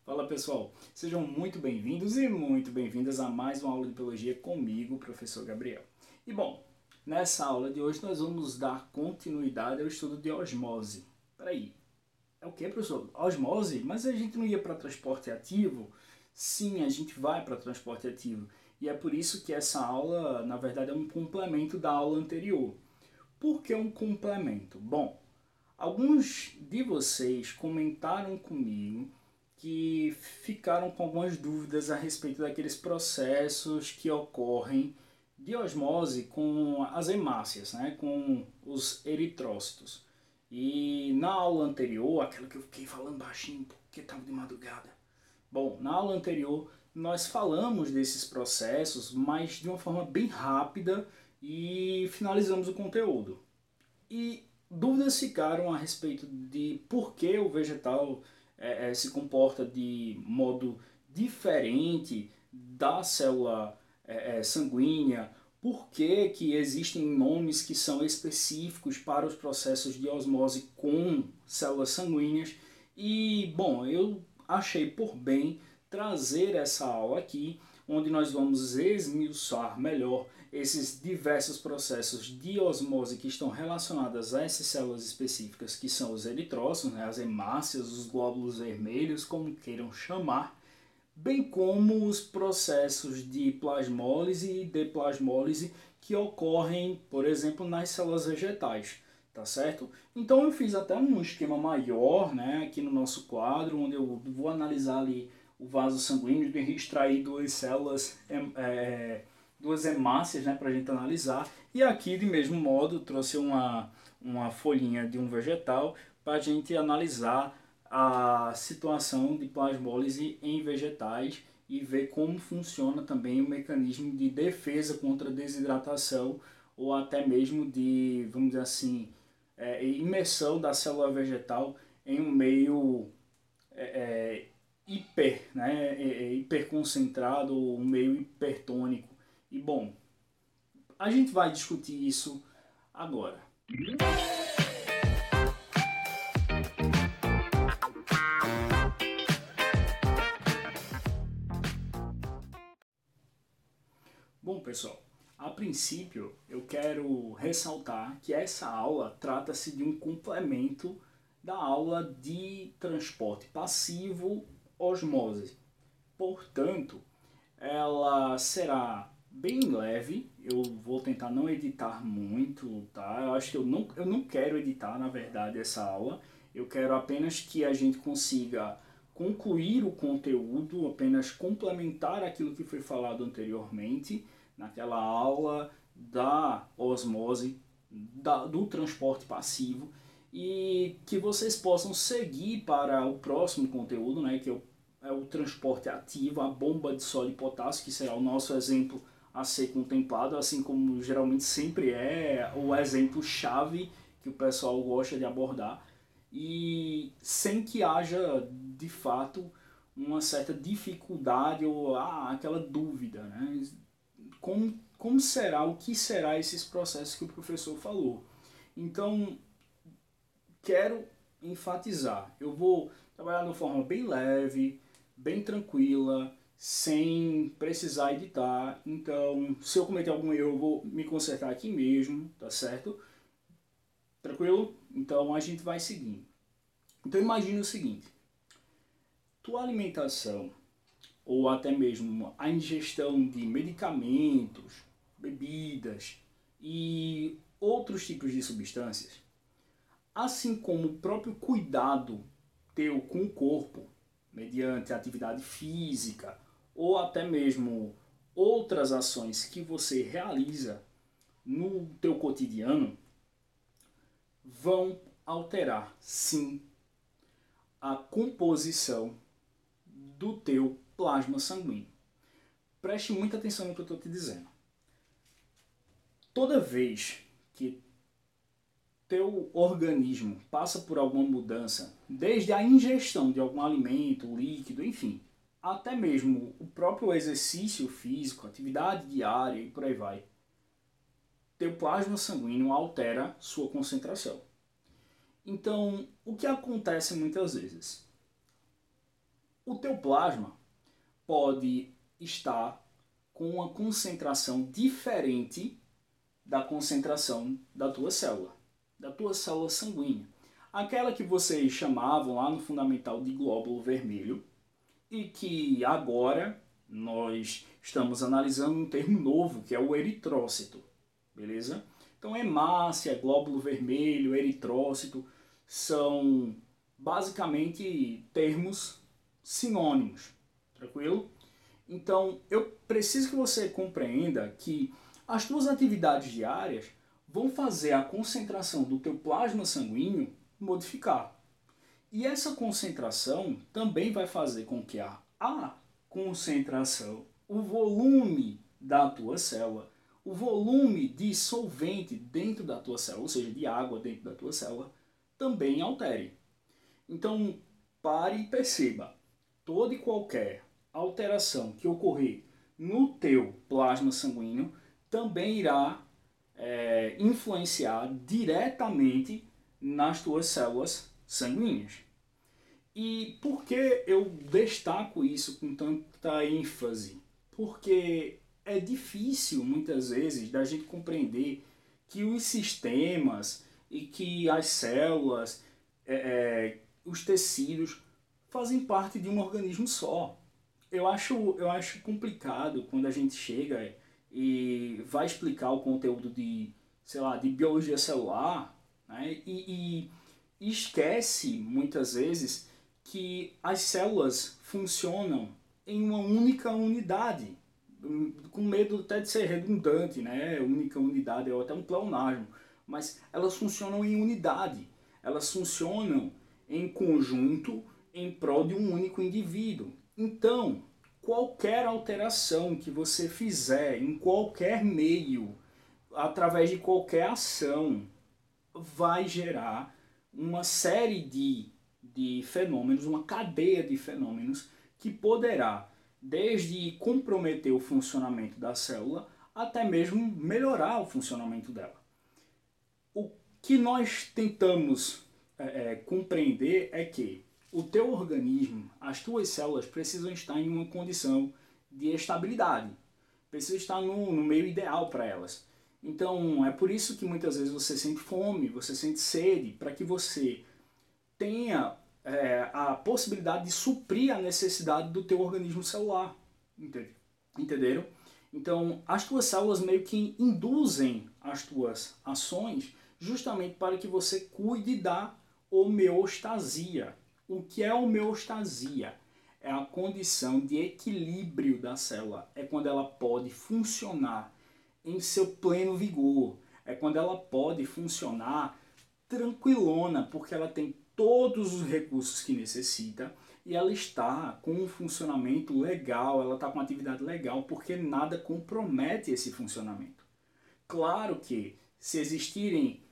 Fala pessoal, sejam muito bem-vindos e muito bem-vindas a mais uma aula de biologia comigo, professor Gabriel. E bom, nessa aula de hoje nós vamos dar continuidade ao estudo de osmose. Peraí, é o que, professor? Osmose? Mas a gente não ia para transporte ativo? Sim, a gente vai para transporte ativo. E é por isso que essa aula, na verdade, é um complemento da aula anterior. Por que um complemento? Bom, alguns de vocês comentaram comigo que ficaram com algumas dúvidas a respeito daqueles processos que ocorrem de osmose com as hemácias, né, com os eritrócitos. E na aula anterior, aquela que eu fiquei falando baixinho porque estava de madrugada. Bom, na aula anterior nós falamos desses processos, mas de uma forma bem rápida e finalizamos o conteúdo. E dúvidas ficaram a respeito de por que o vegetal se comporta de modo diferente da célula sanguínea, por que existem nomes que são específicos para os processos de osmose com células sanguíneas. E, bom, eu achei por bem trazer essa aula aqui, onde nós vamos esmiuçar melhor esses diversos processos de osmose que estão relacionados a essas células específicas, que são os eritrócitos, né, as hemácias, os glóbulos vermelhos, como queiram chamar, bem como os processos de plasmólise e deplasmólise que ocorrem, por exemplo, nas células vegetais, tá certo? Então eu fiz até um esquema maior, né, aqui no nosso quadro, onde eu vou analisar ali o vaso sanguíneo e extrair duas células duas hemácias, né, para a gente analisar. E aqui, de mesmo modo, trouxe uma folhinha de um vegetal para a gente analisar a situação de plasmólise em vegetais e ver como funciona também o mecanismo de defesa contra a desidratação ou até mesmo de, vamos dizer assim, imersão da célula vegetal em um meio hiperconcentrado, um meio hipertônico. E bom, a gente vai discutir isso agora. Bom, pessoal, a princípio eu quero ressaltar que essa aula trata-se de um complemento da aula de transporte passivo osmose. Portanto, ela será bem leve, eu vou tentar não editar muito, tá? Eu acho que eu não quero editar, na verdade, essa aula. Eu quero apenas que a gente consiga concluir o conteúdo, apenas complementar aquilo que foi falado anteriormente, naquela aula da osmose, do transporte passivo, e que vocês possam seguir para o próximo conteúdo, né, que é o transporte ativo, a bomba de sódio e potássio, que será o nosso exemplo a ser contemplado, assim como geralmente sempre é o exemplo-chave que o pessoal gosta de abordar, e sem que haja, de fato, uma certa dificuldade ou aquela dúvida, né? Como será, o que será esses processos que o professor falou. Então, quero enfatizar, eu vou trabalhar de uma forma bem leve, bem tranquila, sem precisar editar. Então, se eu cometer algum erro, eu vou me consertar aqui mesmo, tá certo? Tranquilo? Então a gente vai seguindo. Então imagine o seguinte: tua alimentação ou até mesmo a ingestão de medicamentos, bebidas e outros tipos de substâncias, assim como o próprio cuidado teu com o corpo, mediante atividade física ou até mesmo outras ações que você realiza no teu cotidiano, vão alterar, sim, a composição do teu plasma sanguíneo. Preste muita atenção no que eu estou te dizendo. Toda vez que teu organismo passa por alguma mudança, desde a ingestão de algum alimento, líquido, enfim, até mesmo o próprio exercício físico, atividade diária e por aí vai, teu plasma sanguíneo altera sua concentração. Então, o que acontece muitas vezes? O teu plasma pode estar com uma concentração diferente da concentração da tua célula sanguínea. Aquela que vocês chamavam lá no fundamental de glóbulo vermelho e que agora nós estamos analisando um termo novo, que é o eritrócito, beleza? Então hemácia, glóbulo vermelho, eritrócito são basicamente termos sinônimos, tranquilo? Então eu preciso que você compreenda que as tuas atividades diárias vão fazer a concentração do teu plasma sanguíneo modificar. E essa concentração também vai fazer com que a concentração, o volume da tua célula, o volume de solvente dentro da tua célula, ou seja, de água dentro da tua célula, também altere. Então, pare e perceba, toda e qualquer alteração que ocorrer no teu plasma sanguíneo também irá influenciar diretamente nas tuas células sanguíneas. E por que eu destaco isso com tanta ênfase? Porque é difícil, muitas vezes, da gente compreender que os sistemas e que as células, os tecidos, fazem parte de um organismo só. Eu acho complicado quando a gente chega e vai explicar o conteúdo de, sei lá, de biologia celular, né? E esquece, muitas vezes, que as células funcionam em uma única unidade, com medo até de ser redundante, né? Única unidade é até um pleonasmo, mas elas funcionam em unidade, elas funcionam em conjunto em prol de um único indivíduo. Então, qualquer alteração que você fizer em qualquer meio, através de qualquer ação, vai gerar uma série de fenômenos, uma cadeia de fenômenos que poderá desde comprometer o funcionamento da célula até mesmo melhorar o funcionamento dela. O que nós tentamos compreender é que o teu organismo, as tuas células precisam estar em uma condição de estabilidade, precisam estar no meio ideal para elas. Então é por isso que muitas vezes você sente fome, você sente sede, para que você tenha a possibilidade de suprir a necessidade do teu organismo celular. Entenderam? Então as tuas células meio que induzem as tuas ações justamente para que você cuide da homeostasia. O que é homeostasia? É a condição de equilíbrio da célula. É quando ela pode funcionar em seu pleno vigor. É quando ela pode funcionar tranquilona, porque ela tem todos os recursos que necessita e ela está com um funcionamento legal, ela está com uma atividade legal, porque nada compromete esse funcionamento. Claro que se existirem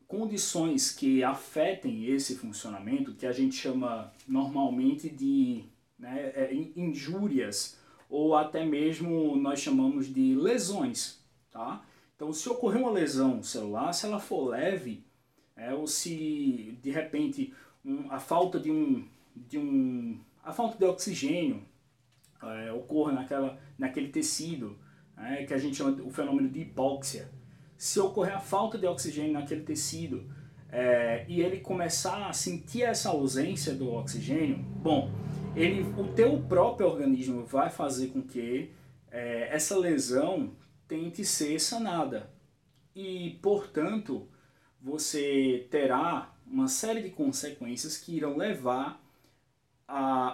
condições que afetem esse funcionamento, que a gente chama normalmente de injúrias, ou até mesmo nós chamamos de lesões, tá? Então, se ocorrer uma lesão celular, se ela for leve, ou se de repente a falta a falta de oxigênio ocorra naquele tecido, que a gente chama o fenômeno de hipóxia. Se ocorrer a falta de oxigênio naquele tecido e ele começar a sentir essa ausência do oxigênio, bom, o teu próprio organismo vai fazer com que essa lesão tente ser sanada. E, portanto, você terá uma série de consequências que irão levar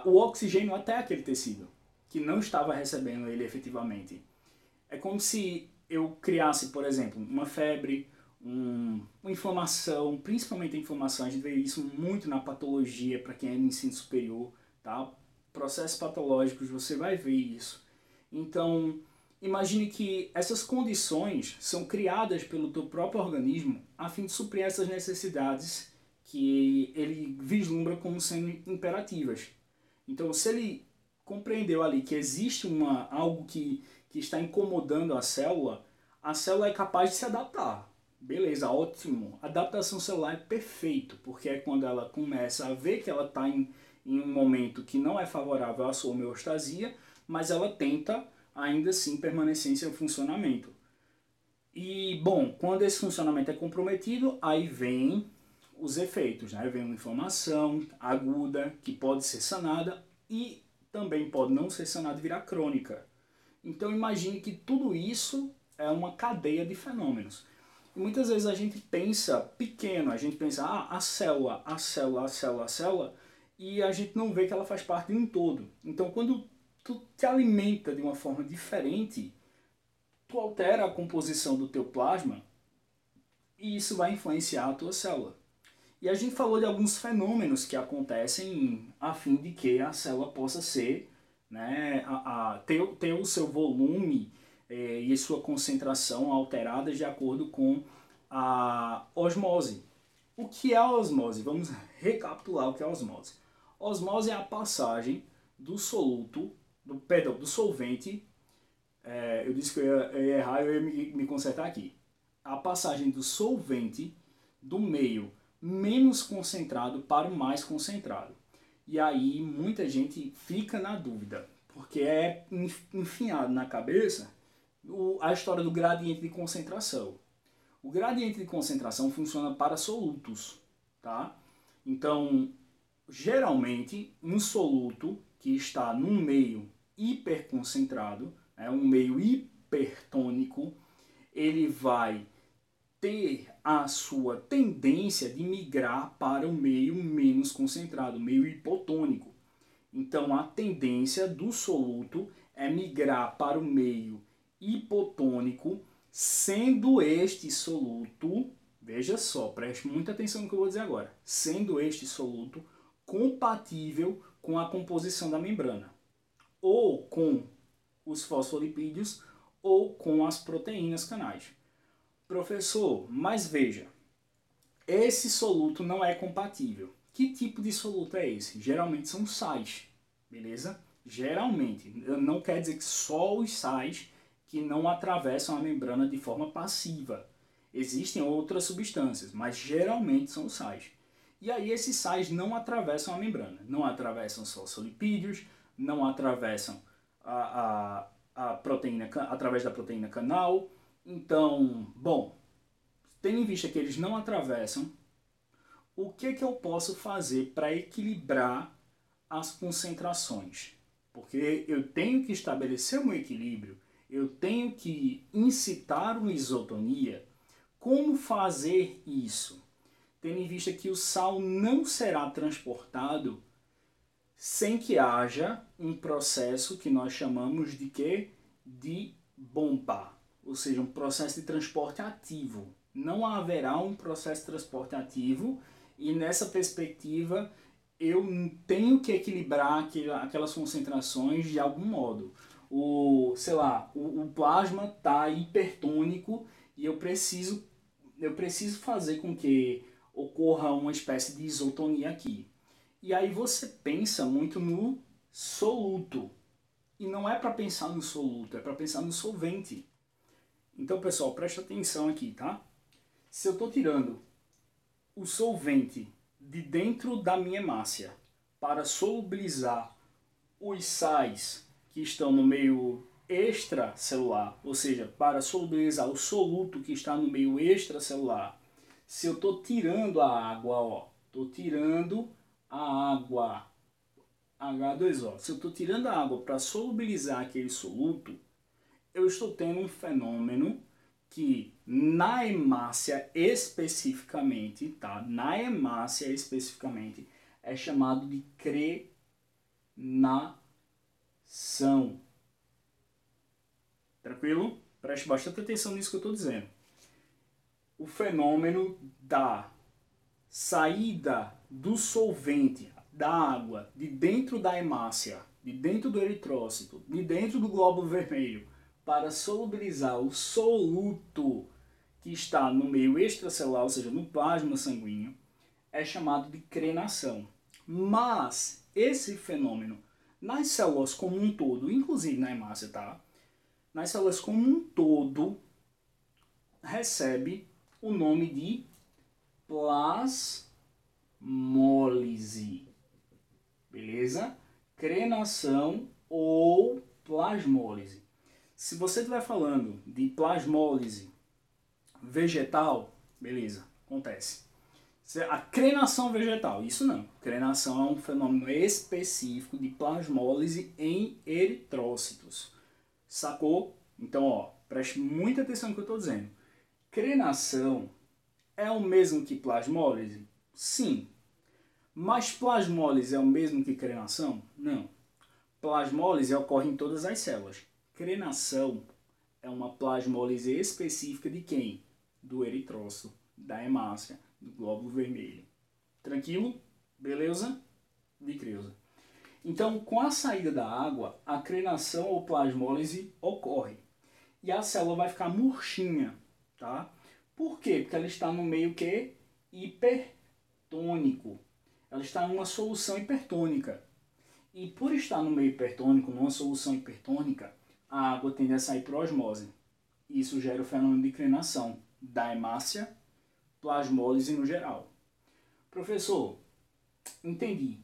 o oxigênio até aquele tecido, que não estava recebendo ele efetivamente. É como se eu criasse, por exemplo, uma febre, uma inflamação, principalmente a inflamação, a gente vê isso muito na patologia para quem é no ensino superior, tá? Processos patológicos, você vai ver isso. Então, imagine que essas condições são criadas pelo teu próprio organismo a fim de suprir essas necessidades que ele vislumbra como sendo imperativas. Então, se ele compreendeu ali que existe algo que está incomodando a célula é capaz de se adaptar. Beleza, ótimo. A adaptação celular é perfeito, porque é quando ela começa a ver que ela está em um momento que não é favorável à sua homeostasia, mas ela tenta ainda assim permanecer em seu funcionamento. E, bom, quando esse funcionamento é comprometido, aí vem os efeitos, né? Vem uma inflamação aguda que pode ser sanada e também pode não ser sanada e virar crônica. Então imagine que tudo isso é uma cadeia de fenômenos. E muitas vezes a gente pensa pequeno, a gente pensa, a célula, a célula, e a gente não vê que ela faz parte de um todo. Então quando tu te alimenta de uma forma diferente, tu altera a composição do teu plasma e isso vai influenciar a tua célula. E a gente falou de alguns fenômenos que acontecem a fim de que a célula possa ser, né, ter o seu volume e sua concentração alteradas de acordo com a osmose. O que é a osmose? Vamos recapitular o que é a osmose. Osmose é a passagem do soluto, do solvente, eu disse que eu ia errar, eu ia me consertar aqui. A passagem do solvente do meio menos concentrado para o mais concentrado. E aí muita gente fica na dúvida, porque é enfiado na cabeça a história do gradiente de concentração. O gradiente de concentração funciona para solutos, tá? Então, geralmente, um soluto que está num meio hiperconcentrado, um meio hipertônico, ele vai ter a sua tendência de migrar para o meio menos concentrado, meio hipotônico. Então a tendência do soluto é migrar para o meio hipotônico, sendo este soluto, veja só, preste muita atenção no que eu vou dizer agora, sendo este soluto compatível com a composição da membrana, ou com os fosfolipídios, ou com as proteínas canais. Professor, mas veja, esse soluto não é compatível. Que tipo de soluto é esse? Geralmente são sais, beleza? Geralmente, não quer dizer que só os sais que não atravessam a membrana de forma passiva. Existem outras substâncias, mas geralmente são os sais. E aí esses sais não atravessam a membrana, não atravessam os fosfolipídios, não atravessam a proteína através da proteína canal. Então, bom, tendo em vista que eles não atravessam, o que eu posso fazer para equilibrar as concentrações? Porque eu tenho que estabelecer um equilíbrio, eu tenho que incitar uma isotonia. Como fazer isso? Tendo em vista que o sal não será transportado sem que haja um processo que nós chamamos de quê? De bomba, ou seja, um processo de transporte ativo. Não haverá um processo de transporte ativo e nessa perspectiva eu tenho que equilibrar aquelas concentrações de algum modo. O plasma está hipertônico e eu preciso fazer com que ocorra uma espécie de isotonia aqui. E aí você pensa muito no soluto. E não é para pensar no soluto, é para pensar no solvente. Então, pessoal, presta atenção aqui, tá? Se eu estou tirando o solvente de dentro da minha hemácia para solubilizar os sais que estão no meio extracelular, ou seja, para solubilizar o soluto que está no meio extracelular, se eu estou tirando a água, estou tirando a água, H2O, se eu estou tirando a água para solubilizar aquele soluto, eu estou tendo um fenômeno que na hemácia especificamente, tá? Na hemácia especificamente, é chamado de crenação. Tranquilo? Preste bastante atenção nisso que eu estou dizendo. O fenômeno da saída do solvente, da água, de dentro da hemácia, de dentro do eritrócito, de dentro do glóbulo vermelho, para solubilizar o soluto que está no meio extracelular, ou seja, no plasma sanguíneo, é chamado de crenação. Mas esse fenômeno, nas células como um todo, inclusive na hemácia, tá? Nas células como um todo, recebe o nome de plasmólise. beleza? Crenação ou plasmólise. Se você estiver falando de plasmólise vegetal, beleza, acontece. A crenação vegetal, isso não. Crenação é um fenômeno específico de plasmólise em eritrócitos. Sacou? Então, ó, preste muita atenção no que eu estou dizendo. Crenação é o mesmo que plasmólise? Sim. Mas plasmólise é o mesmo que crenação? Não. Plasmólise ocorre em todas as células. Crenação é uma plasmólise específica de quem? Do eritrócito, da hemácia, do glóbulo vermelho. Tranquilo? Beleza? De Creuza. Então, com a saída da água, a crenação ou plasmólise ocorre. E a célula vai ficar murchinha, tá? Por quê? Porque ela está no meio que hipertônico. Ela está em uma solução hipertônica. E por estar no meio hipertônico, numa solução hipertônica, a água tende a sair por osmose. Isso gera o fenômeno de crenação da hemácia, plasmólise no geral. Professor, entendi.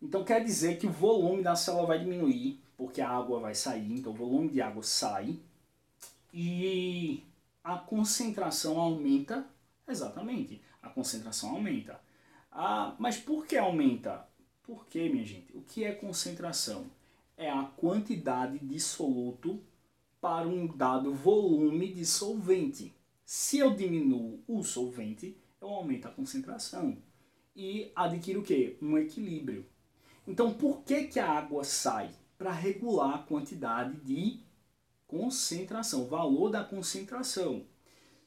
Então quer dizer que o volume da célula vai diminuir, porque a água vai sair, então o volume de água sai, e a concentração aumenta. Exatamente, a concentração aumenta. Mas por que aumenta? Por quê, minha gente? O que é concentração? É a quantidade de soluto para um dado volume de solvente. Se eu diminuo o solvente, eu aumento a concentração. E adquiro o quê? Um equilíbrio. Então, por que a água sai? Para regular a quantidade de concentração, o valor da concentração.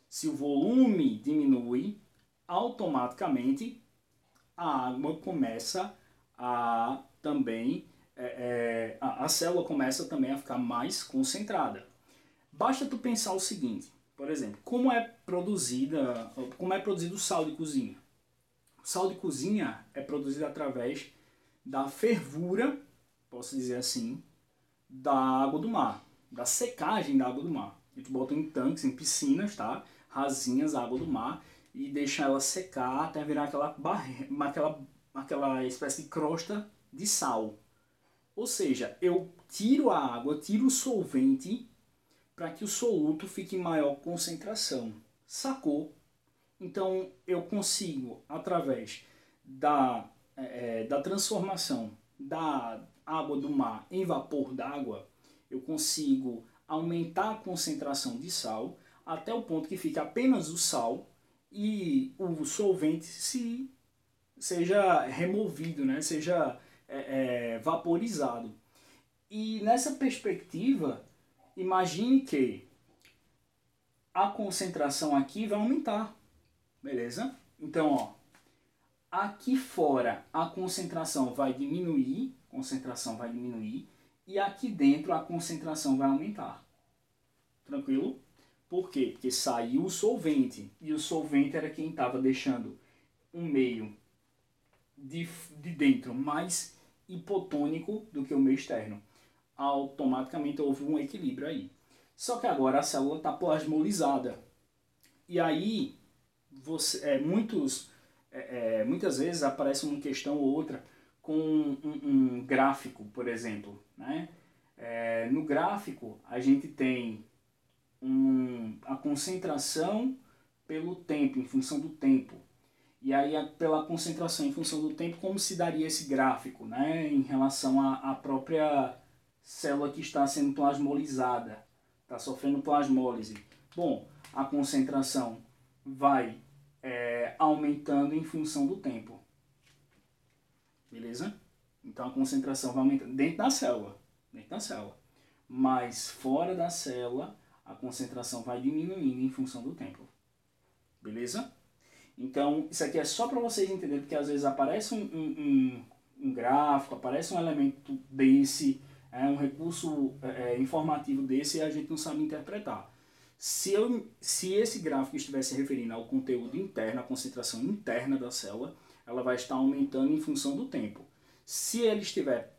Se o volume diminui, automaticamente a água começa a também, a célula começa também a ficar mais concentrada. Basta tu pensar o seguinte, por exemplo, como é produzido o sal de cozinha? O sal de cozinha é produzido através da fervura, posso dizer assim, da água do mar, da secagem da água do mar. A gente bota em tanques, em piscinas, tá? Rasinhas a água do mar e deixa ela secar até virar aquela espécie de crosta de sal. Ou seja, eu tiro a água, tiro o solvente para que o soluto fique em maior concentração. Sacou? Então eu consigo, através da transformação da água do mar em vapor d'água, eu consigo aumentar a concentração de sal até o ponto que fica apenas o sal e o solvente seja removido, né? Seja vaporizado. E nessa perspectiva, imagine que a concentração aqui vai aumentar, beleza? Então, ó, aqui fora a concentração vai diminuir, e aqui dentro a concentração vai aumentar. Tranquilo? Por quê? Porque saiu o solvente, e o solvente era quem estava deixando um meio de dentro mais hipotônico do que o meio externo. Automaticamente houve um equilíbrio aí. Só que agora a célula está plasmolizada. E aí, muitas vezes aparece uma questão ou outra com um gráfico, por exemplo. Né? No gráfico, a gente tem a concentração pelo tempo, em função do tempo. E aí, pela concentração em função do tempo, como se daria esse gráfico, né? Em relação à própria célula que está sendo plasmolizada, está sofrendo plasmólise. Bom, a concentração vai aumentando em função do tempo. Beleza? Então a concentração vai aumentando dentro da célula. Mas fora da célula, a concentração vai diminuindo em função do tempo. Beleza? Então, isso aqui é só para vocês entenderem, porque às vezes aparece um gráfico, aparece um elemento desse, um recurso informativo desse e a gente não sabe interpretar. Se esse gráfico estiver se referindo ao conteúdo interno, à concentração interna da célula, ela vai estar aumentando em função do tempo. Se ele estiver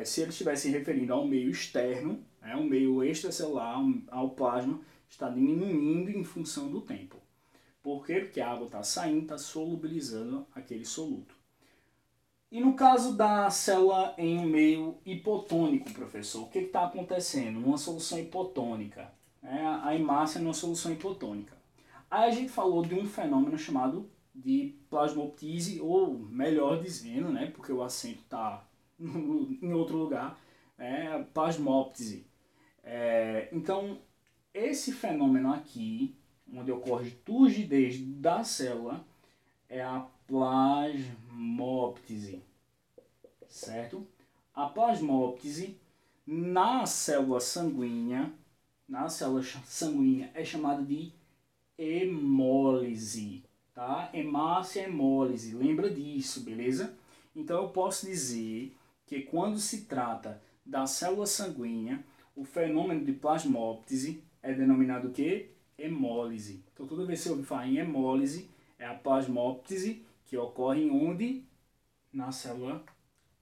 se referindo ao meio externo, um meio extracelular, ao plasma, está diminuindo em função do tempo. Por quê? Porque a água está saindo, está solubilizando aquele soluto. E no caso da célula em um meio hipotônico, professor, o que está acontecendo? Uma solução hipotônica. A hemácia numa solução hipotônica. Aí a gente falou de um fenômeno chamado de plasmoptise, ou melhor dizendo, né, porque o acento está em outro lugar, plasmóptise. Então, esse fenômeno aqui, onde ocorre turgidez da célula, é a plasmóptise, certo? A plasmóptise na célula sanguínea é chamada de hemólise, tá? Hemácia, hemólise, lembra disso, beleza? Então eu posso dizer que quando se trata da célula sanguínea, o fenômeno de plasmóptise é denominado o quê? Hemólise. Então toda vez que eu ouvir falar em hemólise, é a plasmóptise que ocorre onde? Na célula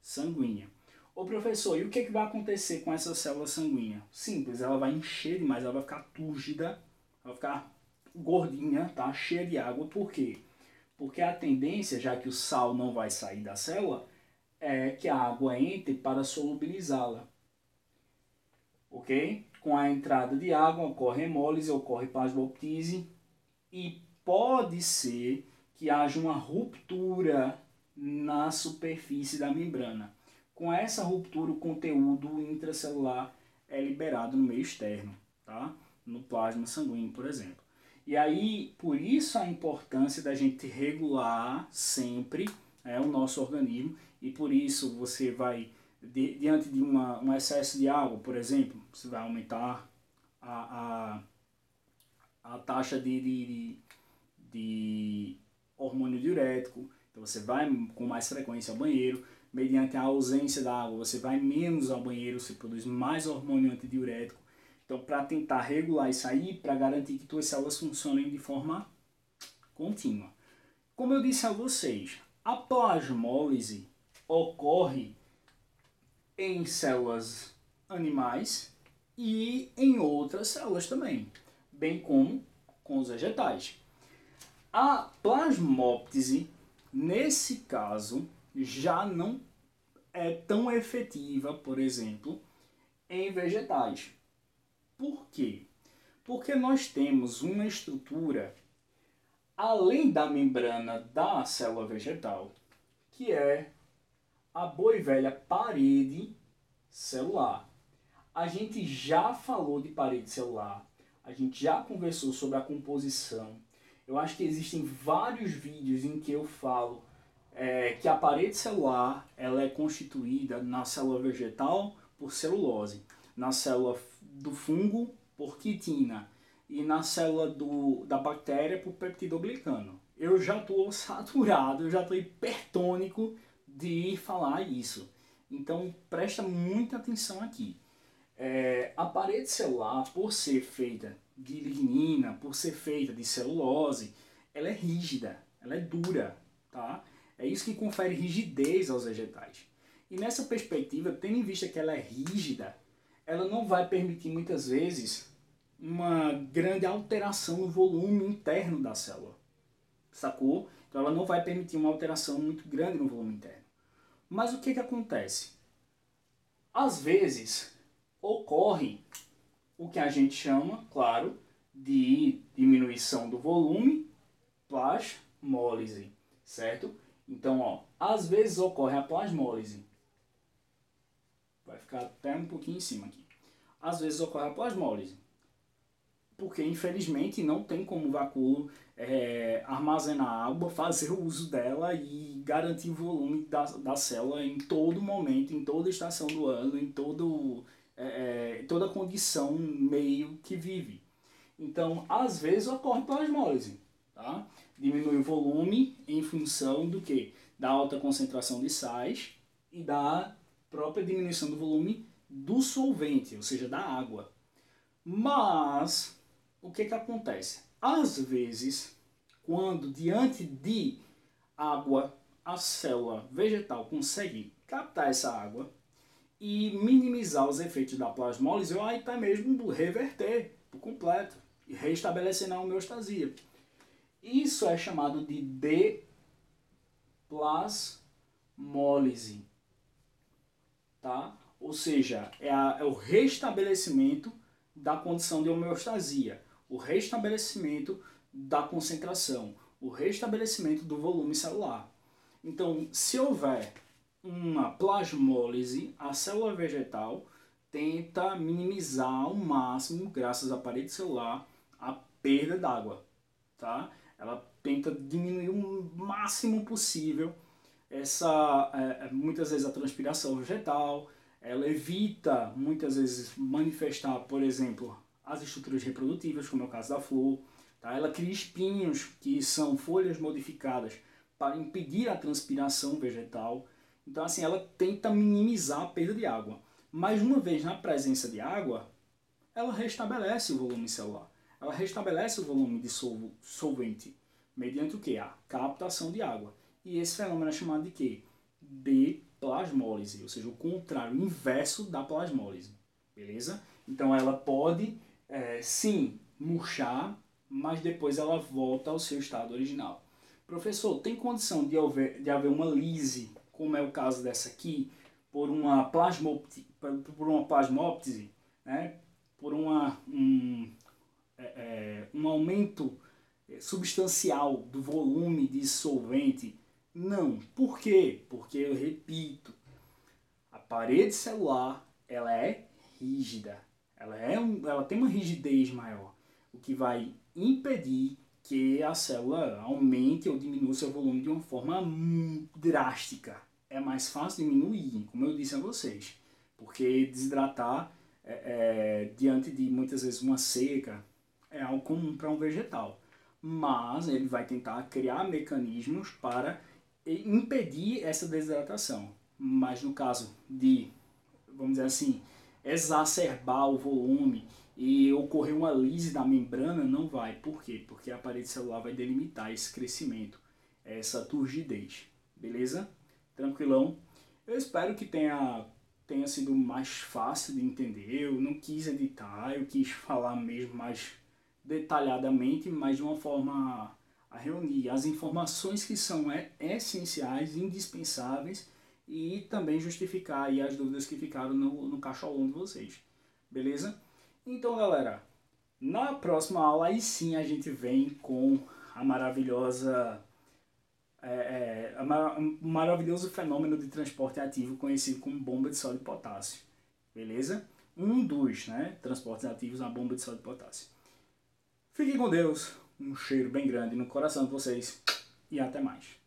sanguínea. Ô professor, e o que vai acontecer com essa célula sanguínea? Simples, ela vai encher demais, ela vai ficar túrgida, ela vai ficar gordinha, tá? Cheia de água. Por quê? Porque a tendência, já que o sal não vai sair da célula, é que a água entre para solubilizá-la. Ok? Com a entrada de água ocorre hemólise, ocorre plasmoptise e pode ser que haja uma ruptura na superfície da membrana. Com essa ruptura, o conteúdo intracelular é liberado no meio externo, tá? No plasma sanguíneo, por exemplo. E aí, por isso a importância da gente regular sempre o nosso organismo, e por isso você vai, diante de um excesso de água, por exemplo, você vai aumentar a taxa de hormônio diurético, então você vai com mais frequência ao banheiro. Mediante a ausência da água, você vai menos ao banheiro, você produz mais hormônio antidiurético. Então, para tentar regular isso aí, para garantir que tuas células funcionem de forma contínua. Como eu disse a vocês, a plasmólise ocorre em células animais e em outras células também, bem como com os vegetais. A plasmóptise, nesse caso, já não é tão efetiva, por exemplo, em vegetais. Por quê? Porque nós temos uma estrutura além da membrana da célula vegetal, que é a boa e velha parede celular. A gente já falou de parede celular, a gente já conversou sobre a composição. Eu acho que existem vários vídeos em que eu falo que a parede celular ela é constituída na célula vegetal por celulose, na célula do fungo por quitina e na célula da bactéria por peptidoglicano. Eu já estou saturado, eu já estou hipertônico de falar isso. Então presta muita atenção aqui. A parede celular, por ser feita de lignina, por ser feita de celulose, ela é rígida, ela é dura, tá? É isso que confere rigidez aos vegetais. E nessa perspectiva, tendo em vista que ela é rígida, ela não vai permitir muitas vezes uma grande alteração no volume interno da célula, sacou? Então ela não vai permitir uma alteração muito grande no volume interno. Mas o que acontece? Às vezes ocorre o que a gente chama, claro, de diminuição do volume, plasmólise, certo? Então, ó, às vezes ocorre a plasmólise. Vai ficar até um pouquinho em cima aqui. Às vezes ocorre a plasmólise. Porque, infelizmente, não tem como o vacúolo armazenar água, fazer o uso dela e garantir o volume da célula em todo momento, em toda estação do ano, em toda condição meio que vive. Então, às vezes ocorre plasmólise, tá? Diminui o volume em função do quê? Da alta concentração de sais e da própria diminuição do volume do solvente, ou seja, da água. Mas, o que acontece? Às vezes, quando diante de água, a célula vegetal consegue captar essa água e minimizar os efeitos da plasmólise, ou até mesmo reverter por completo e restabelecer a homeostasia. Isso é chamado de deplasmose, plasmólise, tá? Ou seja, é o restabelecimento da condição de homeostasia, o restabelecimento da concentração, o restabelecimento do volume celular. Então, se houver uma plasmólise, a célula vegetal tenta minimizar ao máximo, graças à parede celular, a perda d'água, tá? Ela tenta diminuir o máximo possível muitas vezes a transpiração vegetal, ela evita muitas vezes manifestar, por exemplo, as estruturas reprodutivas, como é o caso da flor, tá? Ela cria espinhos, que são folhas modificadas para impedir a transpiração vegetal. Então, assim, ela tenta minimizar a perda de água. Mas uma vez na presença de água, ela restabelece o volume celular. Ela restabelece o volume de solvente, mediante o que? A captação de água. E esse fenômeno é chamado de quê? De plasmólise, ou seja, o contrário, o inverso da plasmólise. Beleza? Então ela pode, sim, murchar, mas depois ela volta ao seu estado original. Professor, tem condição de haver uma lise, como é o caso dessa aqui, por uma plasmóptise, né? Por um aumento substancial do volume de solvente? Não. Por quê? Porque, eu repito, a parede celular ela é rígida, ela tem uma rigidez maior, o que vai impedir que a célula aumente ou diminua seu volume de uma forma drástica. É mais fácil diminuir, como eu disse a vocês, porque desidratar diante de muitas vezes uma seca é algo comum para um vegetal, mas ele vai tentar criar mecanismos para impedir essa desidratação. Mas no caso de, vamos dizer assim, exacerbar o volume e ocorrer uma lise da membrana, não vai. Por quê? Porque a parede celular vai delimitar esse crescimento, essa turgidez. Beleza? Tranquilão? Eu espero que tenha sido mais fácil de entender. Eu não quis editar, eu quis falar mesmo mais detalhadamente, mas de uma forma a reunir as informações que são essenciais, indispensáveis, e também justificar aí as dúvidas que ficaram no caixolão de vocês. Beleza? Então, galera, na próxima aula aí sim a gente vem com a maravilhosa o maravilhoso fenômeno de transporte ativo conhecido como bomba de sódio e potássio. Beleza? Um dos transportes ativos na bomba de sódio e potássio. Fiquem com Deus, um cheiro bem grande no coração de vocês e até mais.